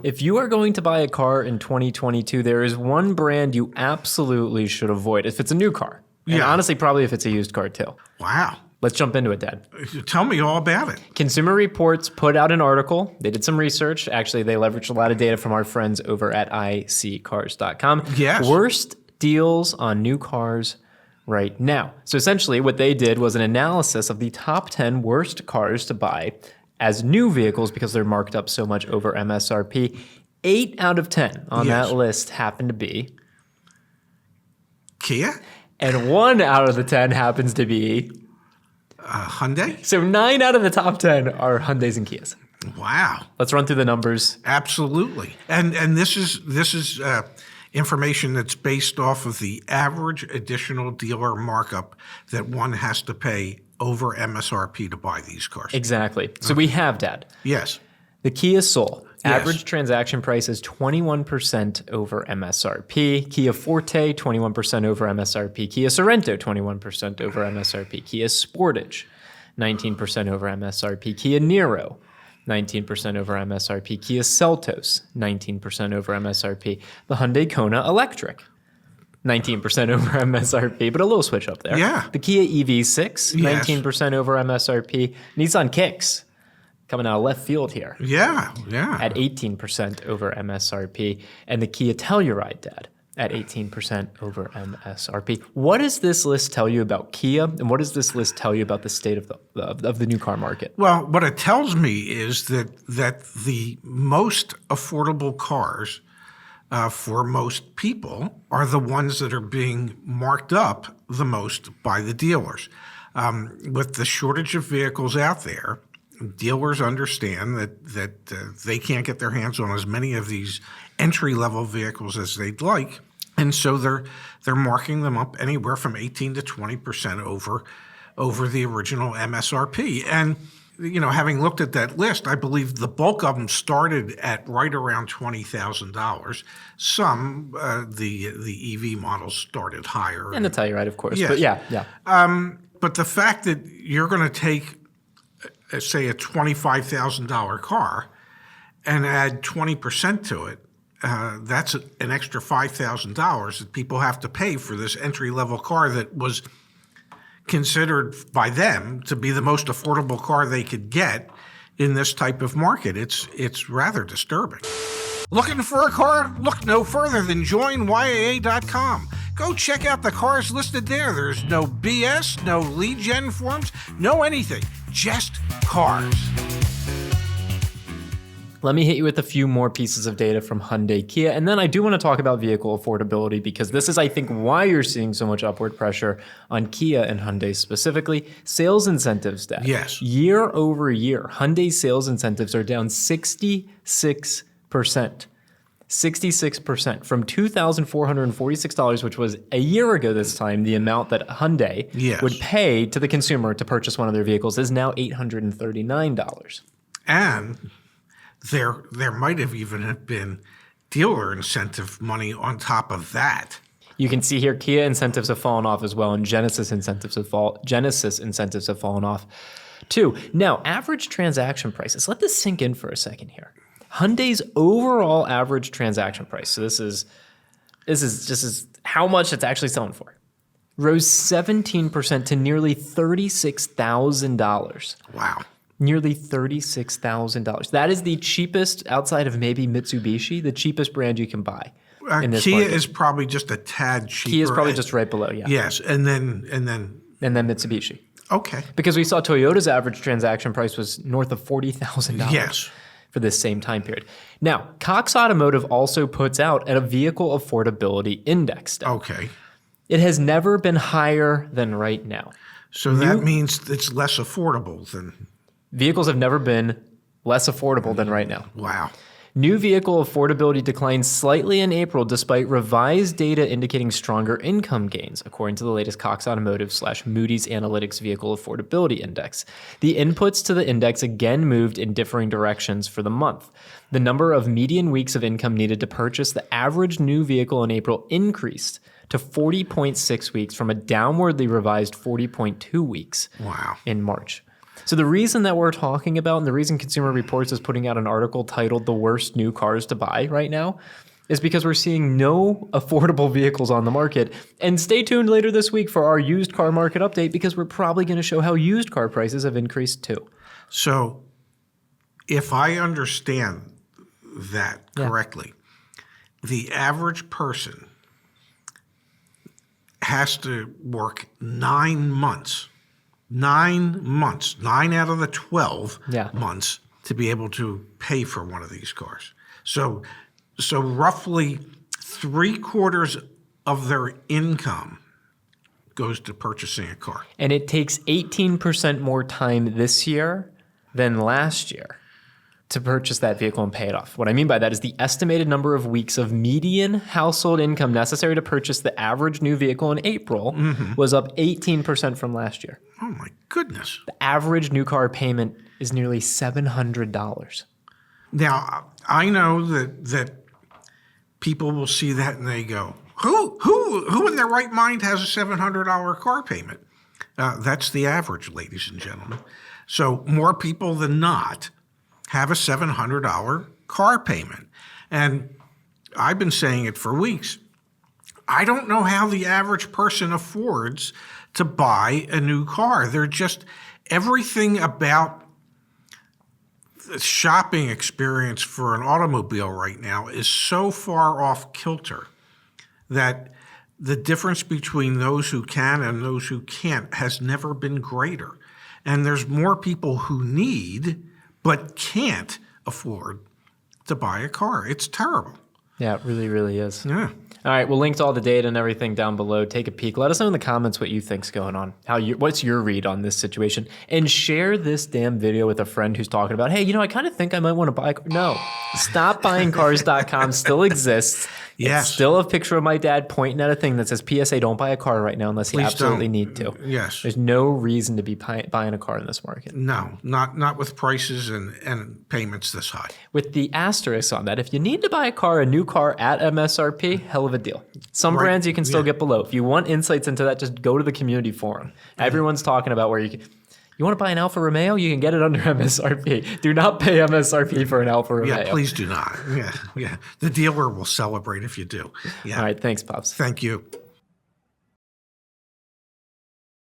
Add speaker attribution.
Speaker 1: If you are going to buy a car in 2022, there is one brand you absolutely should avoid if it's a new car. And honestly, probably if it's a used car too.
Speaker 2: Wow.
Speaker 1: Let's jump into it, Dad.
Speaker 2: Tell me all about it.
Speaker 1: Consumer Reports put out an article. They did some research. Actually, they leveraged a lot of data from our friends over at iccars.com.
Speaker 2: Yes.
Speaker 1: Worst deals on new cars right now. So essentially what they did was an analysis of the top 10 worst cars to buy as new vehicles because they're marked up so much over MSRP. 8 out of 10 on that list happen to be
Speaker 2: Kia?
Speaker 1: And 1 out of the 10 happens to be
Speaker 2: Hyundai?
Speaker 1: So 9 out of the top 10 are Hyundais and Kias.
Speaker 2: Wow.
Speaker 1: Let's run through the numbers.
Speaker 2: Absolutely. And this is information that's based off of the average additional dealer markup that one has to pay over MSRP to buy these cars.
Speaker 1: Exactly. So we have, Dad.
Speaker 2: Yes.
Speaker 1: The Kia Soul. Average transaction price is 21% over MSRP. Kia Forte, 21% over MSRP. Kia Sorento, 21% over MSRP. Kia Sportage, 19% over MSRP. Kia Niro, 19% over MSRP. Kia Seltos, 19% over MSRP. The Hyundai Kona Electric, 19% over MSRP, but a little switch up there.
Speaker 2: Yeah.
Speaker 1: The Kia EV6, 19% over MSRP. Nissan Kicks, coming out of left field here.
Speaker 2: Yeah.
Speaker 1: At 18% over MSRP. And the Kia Telluride, Dad, at 18% over MSRP. What does this list tell you about Kia? And what does this list tell you about the state of the new car market?
Speaker 2: Well, what it tells me is that the most affordable cars for most people are the ones that are being marked up the most by the dealers. With the shortage of vehicles out there, dealers understand that they can't get their hands on as many of these entry-level vehicles as they'd like, and so they're marking them up anywhere from 18 to 20% over the original MSRP. And having looked at that list, I believe the bulk of them started at right around $20,000. Some the EV models started higher,
Speaker 1: and the Telluride, of course.
Speaker 2: Yes.
Speaker 1: But yeah.
Speaker 2: But the fact that you're going to take, say, a $25,000 car and add 20% to it, that's an extra $5,000 that people have to pay for this entry-level car that was considered by them to be the most affordable car they could get in this type of market. It's rather disturbing. Looking for a car? Look no further than joinyaa.com. Go check out the cars listed there. There's no BS, no lead gen forms, no anything. Just cars.
Speaker 1: Let me hit you with a few more pieces of data from Hyundai Kia, and then I do want to talk about vehicle affordability because this is, I think, why you're seeing so much upward pressure on Kia and Hyundai specifically. Sales incentives, Dad.
Speaker 2: Yes.
Speaker 1: Year over year, Hyundai sales incentives are down 66%. 66% from $2,446, which was a year ago this time, the amount that Hyundai would pay to the consumer to purchase one of their vehicles is now $839.
Speaker 2: And there might have even been dealer incentive money on top of that.
Speaker 1: You can see here Kia incentives have fallen off as well, and Genesis incentives have fallen off too. Now, average transaction prices. Let this sink in for a second here. Hyundai's overall average transaction price, so this is how much it's actually selling for, rose 17% to nearly $36,000.
Speaker 2: Wow.
Speaker 1: Nearly $36,000. That is the cheapest, outside of maybe Mitsubishi, the cheapest brand you can buy. In this
Speaker 2: Kia
Speaker 1: market.
Speaker 2: is probably just a tad cheaper.
Speaker 1: Kia is probably just right below, yeah.
Speaker 2: Yes, and then
Speaker 1: Mitsubishi.
Speaker 2: Okay.
Speaker 1: Because we saw Toyota's average transaction price was north of $40,000.
Speaker 2: Yes.
Speaker 1: For this same time period. Now, Cox Automotive also puts out a vehicle affordability index.
Speaker 2: Okay.
Speaker 1: It has never been higher than right now.
Speaker 2: So that means it's less affordable than...
Speaker 1: Vehicles have never been less affordable than right now.
Speaker 2: Wow.
Speaker 1: New vehicle affordability declined slightly in April despite revised data indicating stronger income gains, according to the latest Cox Automotive / Moody's Analytics Vehicle Affordability Index. The inputs to the index again moved in differing directions for the month. The number of median weeks of income needed to purchase the average new vehicle in April increased to 40.6 weeks from a downwardly revised 40.2 weeks in March. So the reason that we're talking about, and the reason Consumer Reports is putting out an article titled "The Worst New Cars to Buy" right now, is because we're seeing no affordable vehicles on the market. And stay tuned later this week for our used car market update, because we're probably going to show how used car prices have increased too.
Speaker 2: So if I understand that correctly, the average person has to work 9 months, 9 out of the 12 months to be able to pay for one of these cars. So roughly 3/4 of their income goes to purchasing a car.
Speaker 1: And it takes 18% more time this year than last year to purchase that vehicle and pay it off. What I mean by that is the estimated number of weeks of median household income necessary to purchase the average new vehicle in April was up 18% from last year.
Speaker 2: Oh my goodness.
Speaker 1: The average new car payment is nearly $700.
Speaker 2: Now, I know that people will see that and they go, who in their right mind has a $700 car payment? That's the average, ladies and gentlemen. So more people than not have a $700 car payment. And I've been saying it for weeks. I don't know how the average person affords to buy a new car. They're just, everything about the shopping experience for an automobile right now is so far off kilter that the difference between those who can and those who can't has never been greater. And there's more people who need but can't afford to buy a car. It's terrible.
Speaker 1: Yeah, it really, really is.
Speaker 2: Yeah.
Speaker 1: All right, we'll link to all the data and everything down below. Take a peek. Let us know in the comments what you think's going on. What's your read on this situation? And share this damn video with a friend who's talking about, hey, I kind of think I might want to buy a car. No, stopbuyingcars.com still exists.
Speaker 2: Yes.
Speaker 1: It's still a picture of my dad pointing at a thing that says, PSA, don't buy a car right now unless you absolutely need to.
Speaker 2: Yes.
Speaker 1: There's no reason to be buying a car in this market.
Speaker 2: No, not with prices and payments this high.
Speaker 1: With the asterisk on that, if you need to buy a new car at MSRP, hell of a deal. Some brands you can still get below. If you want insights into that, just go to the community forum. Everyone's talking about where you want to buy an Alfa Romeo, you can get it under MSRP. Do not pay MSRP for an Alfa Romeo.
Speaker 2: Yeah, please do not. Yeah. The dealer will celebrate if you do. Yeah.
Speaker 1: All right, thanks, Pops.
Speaker 2: Thank you.